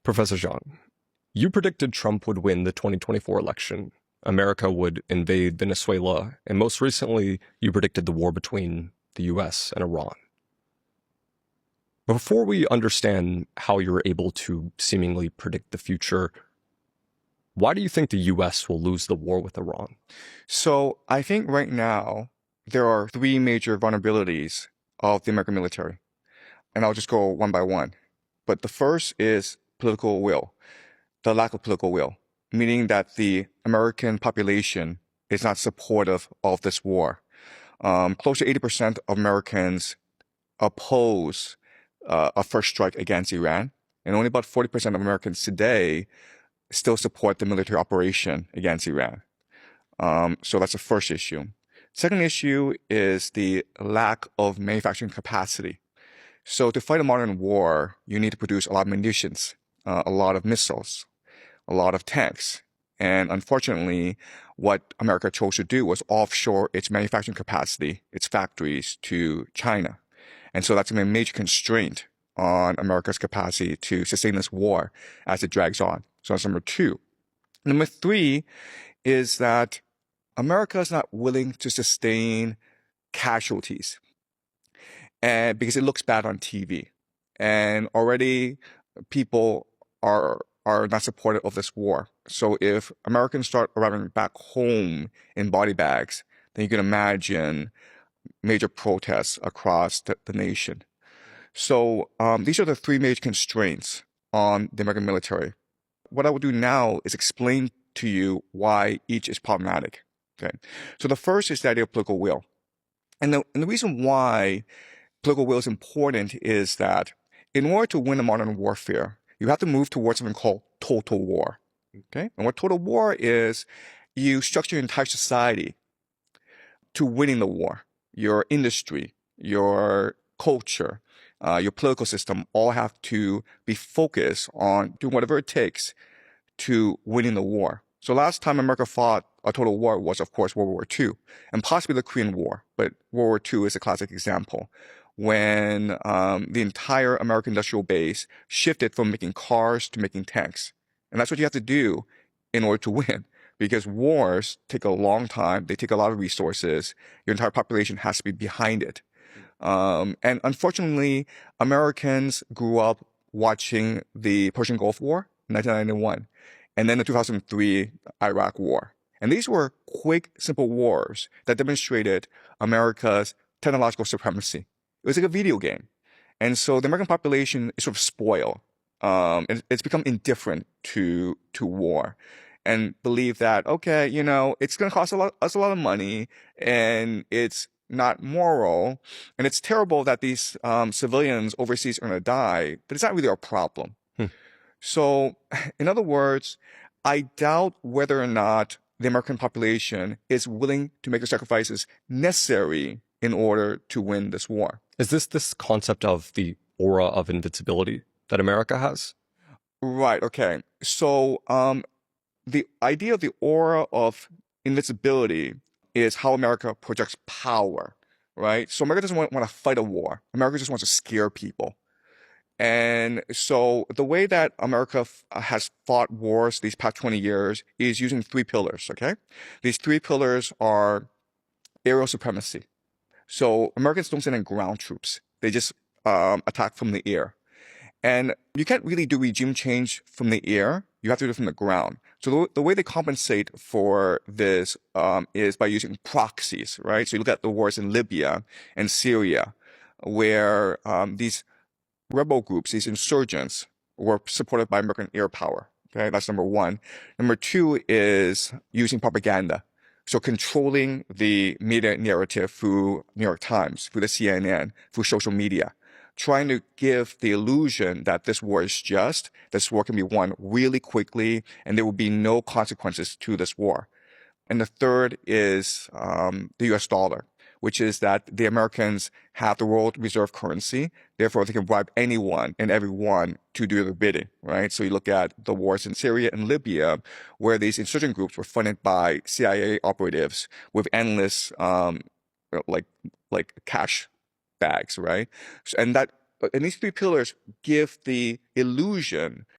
Professor Zhang, you predicted Trump would win the 2024 election. America would invade Venezuela, and most recently, you predicted the war between the US and Iran. Before we understand how you're able to seemingly predict the future, why do you think the US will lose the war with Iran? So I think right now there are three major vulnerabilities of the American military, and I'll just go one by one. But the first is political will, the lack of political will, meaning that the American population is not supportive of this war. Close to 80% of Americans oppose a first strike against Iran, and only about 40% of Americans today still support the military operation against Iran. So that's the first issue. Second issue is the lack of manufacturing capacity. So to fight a modern war, you need to produce a lot of munitions, a lot of missiles, a lot of tanks. And unfortunately, what America chose to do was offshore its manufacturing capacity, its factories to China. And so that's going to be a major constraint on America's capacity to sustain this war as it drags on. So that's number two. Number three is that America is not willing to sustain casualties, and because it looks bad on TV, and already people are not supportive of this war. So if Americans start arriving back home in body bags, then you can imagine major protests across the nation. So these are the three major constraints on the American military. What I will do now is explain to you why each is problematic. Okay. So the first is the idea of political will. And the reason why political will is important is that in order to win a modern warfare, you have to move towards something called total war. Okay. And what total war is, you structure your entire society to winning the war. Your industry, your culture, your political system all have to be focused on doing whatever it takes to winning the war. So last time America fought a total war was, of course, World War II, and possibly the Korean War. But World War II is a classic example when the entire American industrial base shifted from making cars to making tanks. And that's what you have to do in order to win, because wars take a long time. They take a lot of resources. Your entire population has to be behind it. And unfortunately, Americans grew up watching the Persian Gulf War in 1991, and then the 2003 Iraq War. And these were quick, simple wars that demonstrated America's technological supremacy. It was like a video game. And so the American population is sort of spoiled. It's become indifferent to war and believe that, okay, it's going to cost us a lot of money, and it's not moral, and it's terrible that these civilians overseas are going to die, but it's not really our problem. So, in other words, I doubt whether or not the American population is willing to make the sacrifices necessary in order to win this war. Is this concept of the aura of invincibility that America has? Right, okay. So, the idea of the aura of invincibility is how America projects power, right? So America doesn't want to fight a war. America just wants to scare people. And so the way that America has fought wars these past 20 years is using three pillars, okay? These three pillars are aerial supremacy. So Americans don't send in ground troops. They just attack from the air. And you can't really do regime change from the air. You have to do it from the ground. So the way they compensate for this is by using proxies, right? So you look at the wars in Libya and Syria, where these rebel groups, these insurgents, were supported by American air power. Okay, that's number one. Number two is using propaganda. So controlling the media narrative through New York Times, through the CNN, through social media, trying to give the illusion that this war is just, this war can be won really quickly, and there will be no consequences to this war. And the third is the US dollar, which is that the Americans have the world reserve currency. Therefore, they can bribe anyone and everyone to do their bidding, right? So you look at the wars in Syria and Libya, where these insurgent groups were funded by CIA operatives with endless, like cash bags, right? And these three pillars give the illusion